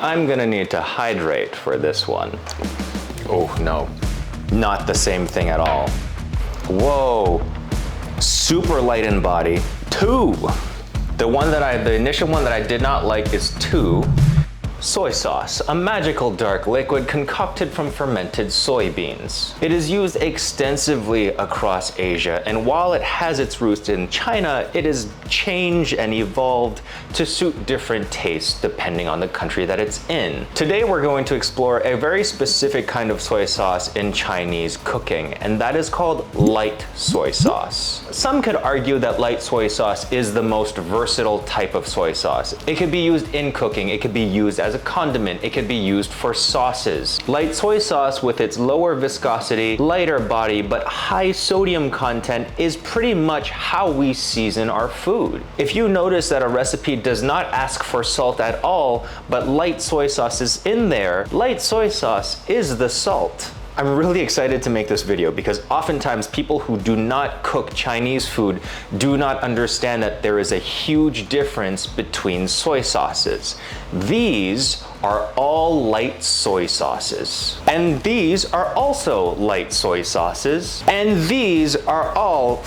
I'm gonna need to hydrate for this one. Oh no, not the same thing at all. Whoa, super light in body. 2. The initial one that I did not like is 2. Soy sauce, a magical dark liquid concocted from fermented soybeans. It is used extensively across Asia, and while it has its roots in China, it has changed and evolved to suit different tastes depending on the country that it's in. Today we're going to explore a very specific kind of soy sauce in Chinese cooking, and that is called light soy sauce. Some could argue that light soy sauce is the most versatile type of soy sauce. It could be used in cooking, it could be used as a condiment, it could be used for sauces. Light soy sauce, with its lower viscosity, lighter body, but high sodium content, is pretty much how we season our food. If you notice that a recipe does not ask for salt at all, but light soy sauce is in there, light soy sauce is the salt. I'm really excited to make this video because oftentimes people who do not cook Chinese food do not understand that there is a huge difference between soy sauces. These are all light soy sauces. And these are also light soy sauces. And these are all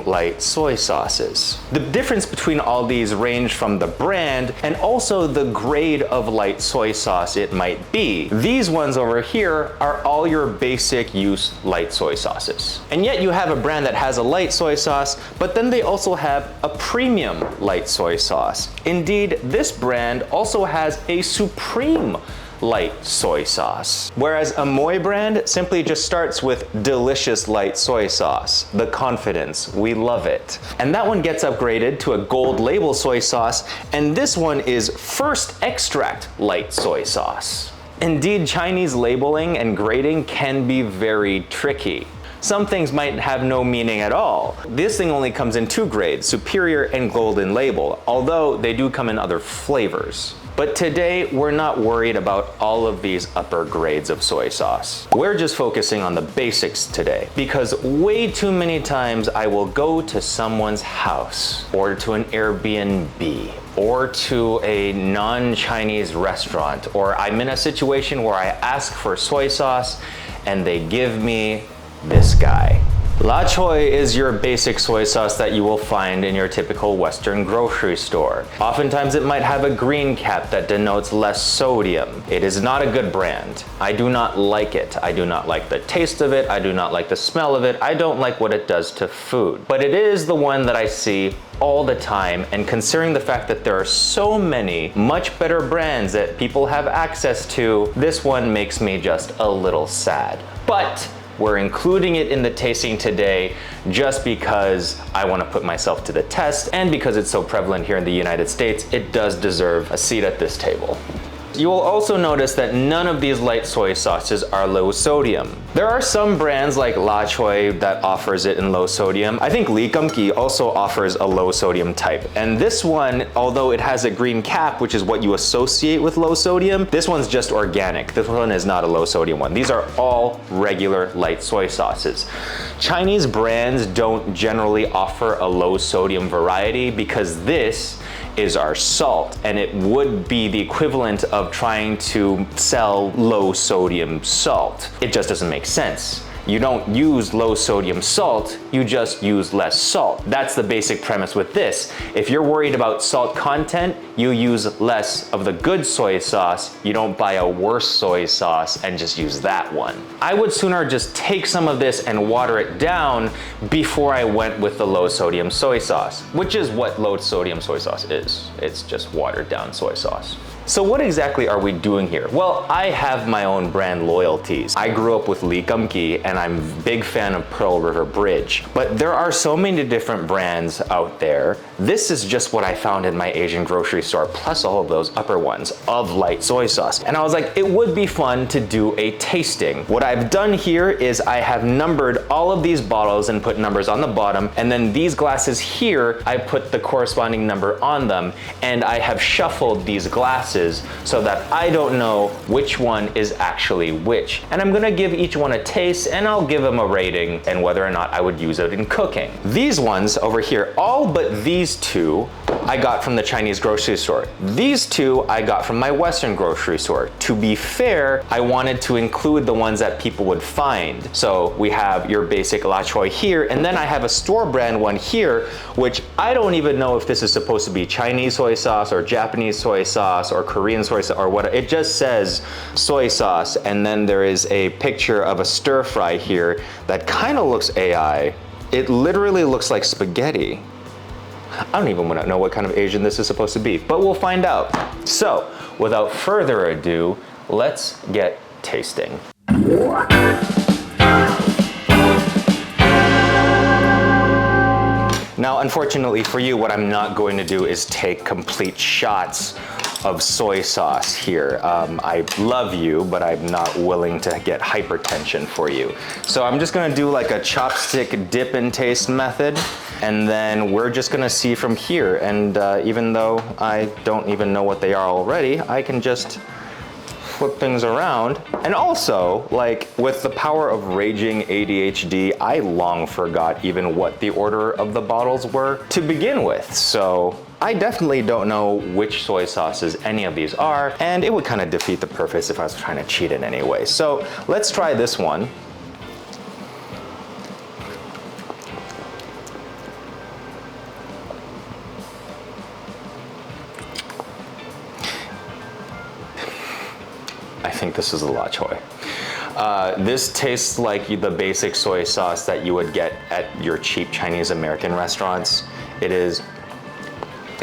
light soy sauces. The difference between all these range from the brand and also the grade of light soy sauce it might be. These ones over here are all your basic use light soy sauces. And yet you have a brand that has a light soy sauce, but then they also have a premium light soy sauce. Indeed, this brand also has a supreme light soy sauce. Whereas Amoy brand simply just starts with delicious light soy sauce. The confidence, we love it. And that one gets upgraded to a gold label soy sauce, and this one is first extract light soy sauce. Indeed, Chinese labeling and grading can be very tricky. Some things might have no meaning at all. This thing only comes in 2 grades, superior and golden label, although they do come in other flavors. But today, we're not worried about all of these upper grades of soy sauce. We're just focusing on the basics today, because way too many times I will go to someone's house, or to an Airbnb, or to a non-Chinese restaurant, or I'm in a situation where I ask for soy sauce and they give me this guy. La Choy is your basic soy sauce that you will find in your typical Western grocery store. Oftentimes it might have a green cap that denotes less sodium. It is not a good brand. I do not like it. I do not like the taste of it. I do not like the smell of it. I don't like what it does to food. But it is the one that I see all the time, and considering the fact that there are so many much better brands that people have access to, this one makes me just a little sad. But we're including it in the tasting today just because I want to put myself to the test, and because it's so prevalent here in the United States, it does deserve a seat at this table. You will also notice that none of these light soy sauces are low sodium. There are some brands like La Choy that offers it in low sodium. I think Kum Kee also offers a low sodium type. And this one, although it has a green cap, which is what you associate with low sodium, this one's just organic. This one is not a low sodium one. These are all regular light soy sauces. Chinese brands don't generally offer a low sodium variety because this is our salt, and it would be the equivalent of trying to sell low sodium salt. It just doesn't make sense. You don't use low sodium salt, you just use less salt. That's the basic premise with this. If you're worried about salt content, you use less of the good soy sauce. You don't buy a worse soy sauce and just use that one. I would sooner just take some of this and water it down before I went with the low sodium soy sauce, which is what low sodium soy sauce is. It's just watered down soy sauce. So what exactly are we doing here? Well, I have my own brand loyalties. I grew up with Kum Kee, and I'm a big fan of Pearl River Bridge. But there are so many different brands out there. This is just what I found in my Asian grocery store, plus all of those upper ones of light soy sauce. And I was like, it would be fun to do a tasting. What I've done here is I have numbered all of these bottles and put numbers on the bottom, and then these glasses here, I put the corresponding number on them, and I have shuffled these glasses so that I don't know which one is actually which. And I'm gonna give each one a taste, and I'll give them a rating and whether or not I would use it in cooking. These ones over here, all but these two, I got from the Chinese grocery store. These two I got from my Western grocery store. To be fair, I wanted to include the ones that people would find. So we have your basic La Choy here, and then I have a store brand one here, which I don't even know if this is supposed to be Chinese soy sauce or Japanese soy sauce or Korean soy sauce or what. It just says soy sauce, and then there is a picture of a stir fry here that kind of looks AI. It literally looks like spaghetti. I don't even want to know what kind of Asian this is supposed to be, but we'll find out. So, without further ado, let's get tasting. Now, unfortunately for you, what I'm not going to do is take complete shots of soy sauce here. I love you, but I'm not willing to get hypertension for you. So I'm just gonna do like a chopstick dip and taste method, and then we're just gonna see from here. And even though I don't even know what they are already, I can just flip things around. And also, like with the power of raging ADHD, I long forgot even what the order of the bottles were to begin with. So I definitely don't know which soy sauces any of these are, and it would kind of defeat the purpose if I was trying to cheat in any way. So let's try this one. I think this is a La Choy. This tastes like the basic soy sauce that you would get at your cheap Chinese American restaurants.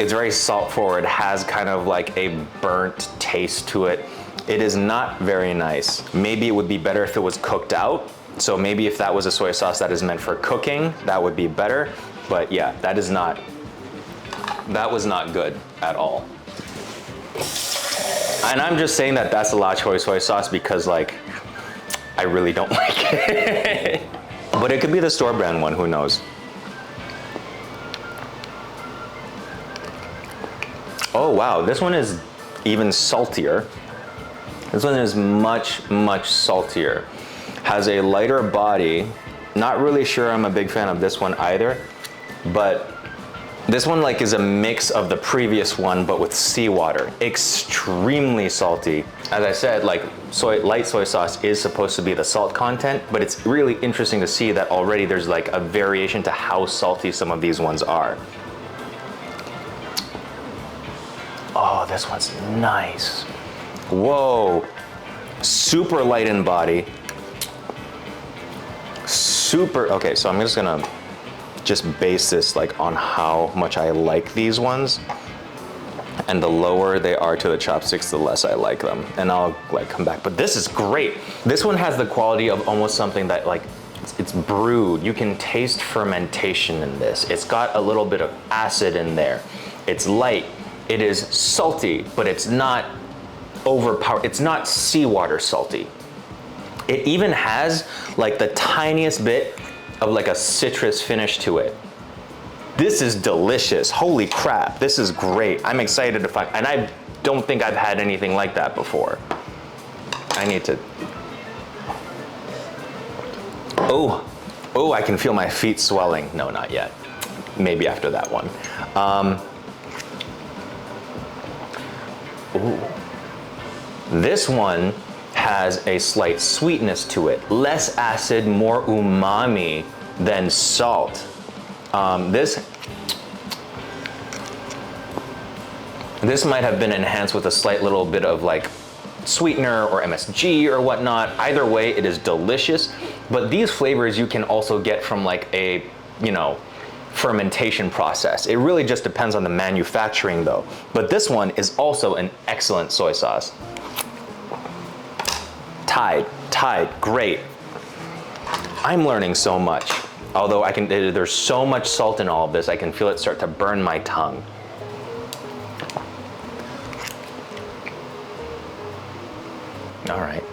It's very salt forward, has kind of like a burnt taste to it. It is not very nice. Maybe it would be better if it was cooked out. So maybe if that was a soy sauce that is meant for cooking, that would be better. But yeah, that was not good at all. And I'm just saying that that's a La Choy soy sauce because like, I really don't like it. But it could be the store brand one, who knows? Oh wow, this one is even saltier. This one is much, much saltier. Has a lighter body. Not really sure I'm a big fan of this one either, but this one like is a mix of the previous one, but with seawater. Extremely salty. As I said, like light soy sauce is supposed to be the salt content, but it's really interesting to see that already there's like a variation to how salty some of these ones are. Oh, this one's nice. Whoa, super light in body. Okay, so I'm just gonna base this like on how much I like these ones. And the lower they are to the chopsticks, the less I like them. And I'll like come back, but this is great. This one has the quality of almost something that like, it's brewed. You can taste fermentation in this. It's got a little bit of acid in there. It's light. It is salty, but it's not overpowered. It's not seawater salty. It even has like the tiniest bit of like a citrus finish to it. This is delicious. Holy crap, this is great. I'm excited to find, and I don't think I've had anything like that before. I need to, oh, I can feel my feet swelling. No, not yet. Maybe after that one. This one has a slight sweetness to it. Less acid, more umami than salt. This might have been enhanced with a slight little bit of like sweetener or MSG or whatnot. Either way, it is delicious. But these flavors you can also get from like a, fermentation process. It really just depends on the manufacturing though. But this one is also an excellent soy sauce. Tied, great. I'm learning so much. Although there's so much salt in all of this, I can feel it start to burn my tongue. All right.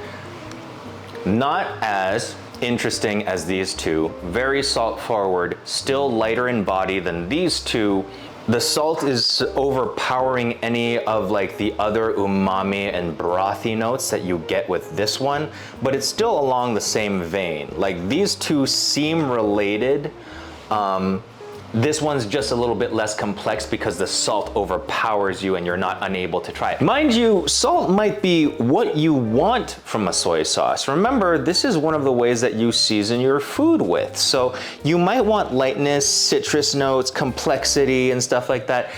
Not as interesting as these two. Very salt forward, still lighter in body than these two. The salt is overpowering any of like the other umami and brothy notes that you get with this one, but it's still along the same vein. Like these two seem related, This one's just a little bit less complex because the salt overpowers you and you're not unable to try it. Mind you, salt might be what you want from a soy sauce. Remember, this is one of the ways that you season your food with. So you might want lightness, citrus notes, complexity, and stuff like that.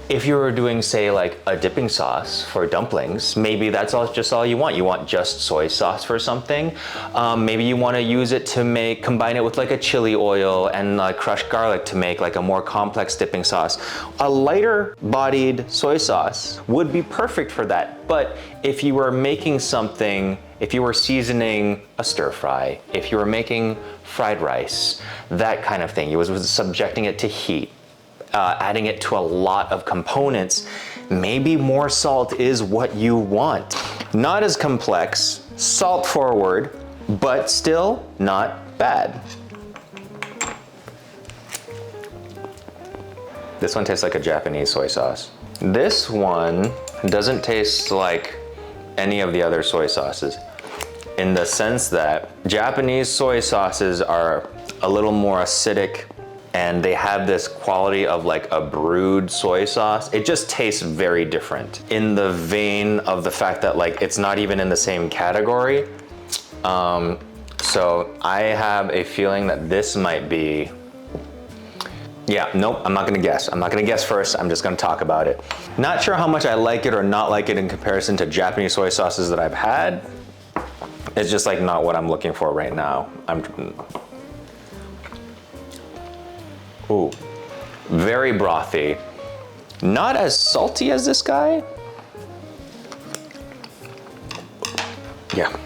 If you were doing, say, like a dipping sauce for dumplings, maybe that's just all you want. You want just soy sauce for something. Maybe you want to use it to combine it with like a chili oil and crushed garlic to make like a more complex dipping sauce. A lighter bodied soy sauce would be perfect for that. But if you were making something, if you were seasoning a stir fry, if you were making fried rice, that kind of thing, you was subjecting it to heat, adding it to a lot of components, maybe more salt is what you want. Not as complex, salt forward, but still not bad. This one tastes like a Japanese soy sauce. This one doesn't taste like any of the other soy sauces, in the sense that Japanese soy sauces are a little more acidic, and they have this quality of like a brewed soy sauce. It just tastes very different in the vein of the fact that like it's not even in the same category. So I have a feeling that this might be, yeah, nope, I'm not gonna guess. I'm not gonna guess first, I'm just gonna talk about it. Not sure how much I like it or not like it in comparison to Japanese soy sauces that I've had. It's just like not what I'm looking for right now. Ooh, very brothy. Not as salty as this guy. Yeah.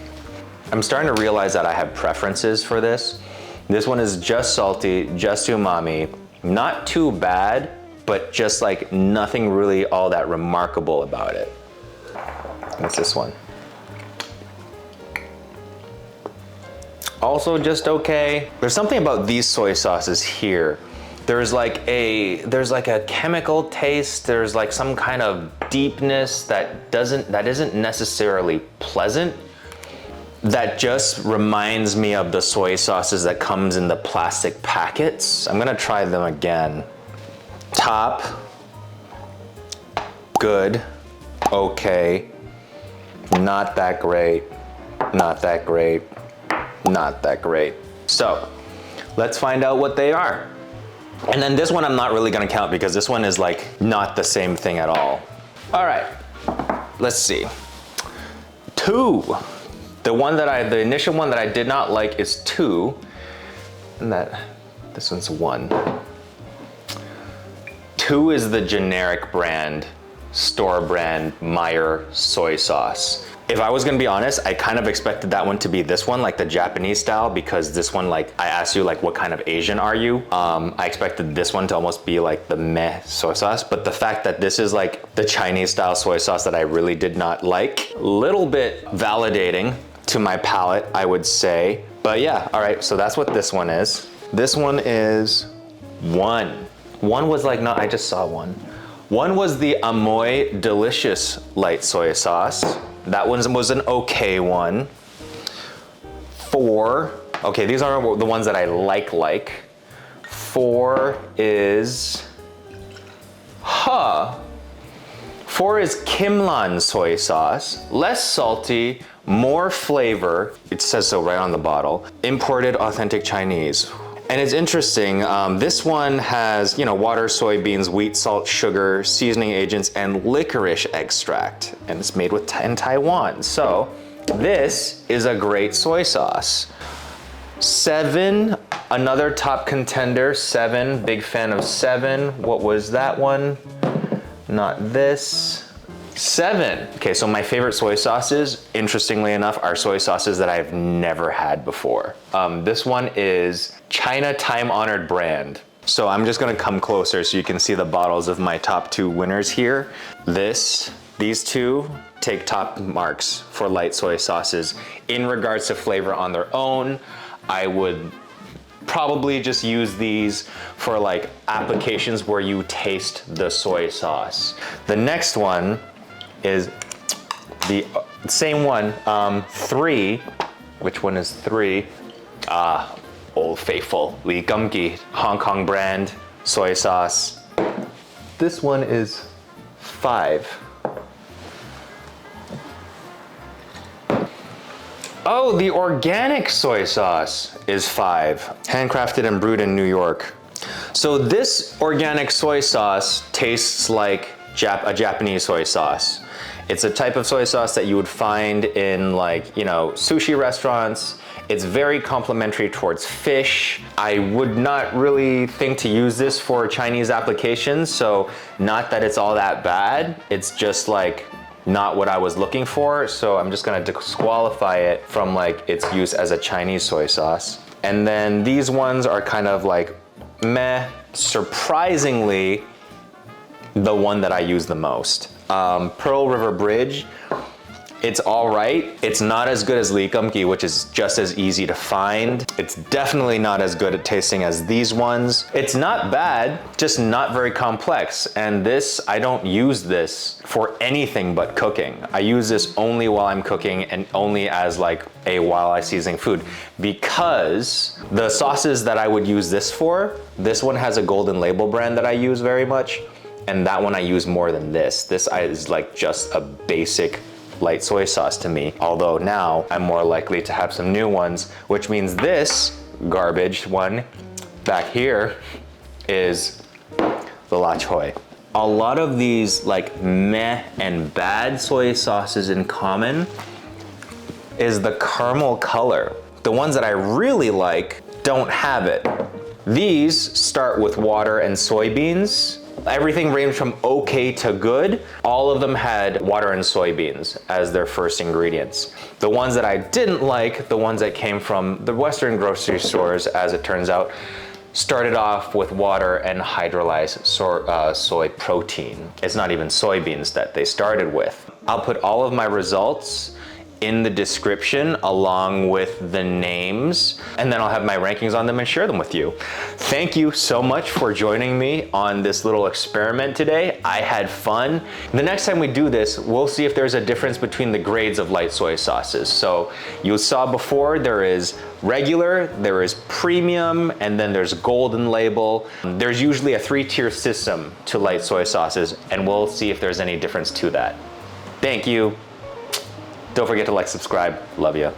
I'm starting to realize that I have preferences for this. This one is just salty, just umami. Not too bad, but just like nothing really all that remarkable about it. What's this one? Also just okay. There's something about these soy sauces here. There's like a chemical taste. There's like some kind of deepness that isn't necessarily pleasant. That just reminds me of the soy sauces that comes in the plastic packets. I'm gonna try them again. Top, good, okay, not that great, not that great, not that great. So let's find out what they are. And then this one I'm not really gonna count because this one is like not the same thing at all. All right, let's see. 2. The initial one that I did not like is 2, and this one's 1. 2 is the generic brand, store brand Meijer soy sauce. If I was gonna be honest, I kind of expected that one to be this one, like the Japanese style, because this one, like I asked you like what kind of Asian are you? I expected this one to almost be like the meh soy sauce, but the fact that this is like the Chinese style soy sauce that I really did not like, a little bit validating to my palate, I would say. But yeah, all right, so that's what this one is. This one is 1. 1 was like, no, I just saw 1. 1 was the Amoy delicious light soy sauce. That one was an okay one. 4, okay, these are the ones that I like. 4 is, 4 is Kimlan Soy Sauce. Less salty, more flavor. It says so right on the bottle. Imported authentic Chinese. And it's interesting, this one has, water, soybeans, wheat, salt, sugar, seasoning agents, and licorice extract. And it's made in Taiwan. So this is a great soy sauce. 7, another top contender, 7, big fan of 7. What was that one? Not this. 7. Okay, so my favorite soy sauces, interestingly enough, are soy sauces that I've never had before. This one is China time-honored brand. So I'm just gonna come closer so you can see the bottles of my top 2 winners here. These 2 take top marks for light soy sauces. In regards to flavor on their own, I would probably just use these for like applications where you taste the soy sauce. The next one is the same one, 3. Which one is 3? Old Faithful, Kum Kee, Hong Kong brand. soy sauce. This one is 5. Oh, the organic soy sauce is 5. Handcrafted and brewed in New York. So this organic soy sauce tastes like a Japanese soy sauce. It's a type of soy sauce that you would find in, like, you know, sushi restaurants. It's very complimentary towards fish. I would not really think to use this for Chinese applications, so not that it's all that bad. It's just like not what I was looking for, so I'm just gonna disqualify it from like its use as a Chinese soy sauce. And then these ones are kind of like meh. Surprisingly, the one that I use the most. Pearl River Bridge, it's all right. It's not as good as Kum Kee, which is just as easy to find. It's definitely not as good at tasting as these ones. It's not bad, just not very complex. And this, I don't use this for anything but cooking. I use this only while I'm cooking and only as like a while I seasoning food, because the sauces that I would use this for, this one has a Golden Label brand that I use very much. And that one I use more than this. This is like just a basic light soy sauce to me. Although now I'm more likely to have some new ones, which means this garbage one back here is the La Choy. A lot of these like meh and bad soy sauces in common is the caramel color. The ones that I really like don't have it. These start with water and soybeans. Everything ranged from okay to good. All of them had water and soybeans as their first ingredients. The ones that I didn't like, the ones that came from the Western grocery stores, as it turns out, started off with water and hydrolyzed soy protein. It's not even soybeans that they started with. I'll put all of my results in the description along with the names, and then I'll have my rankings on them and share them with you. Thank you so much for joining me on this little experiment today. I had fun. The next time we do this, we'll see if there's a difference between the grades of light soy sauces. So you saw before, there is regular, there is premium, and then there's Golden Label. There's usually a 3-tier system to light soy sauces, and we'll see if there's any difference to that. Thank you. Don't forget to like, subscribe. Love ya.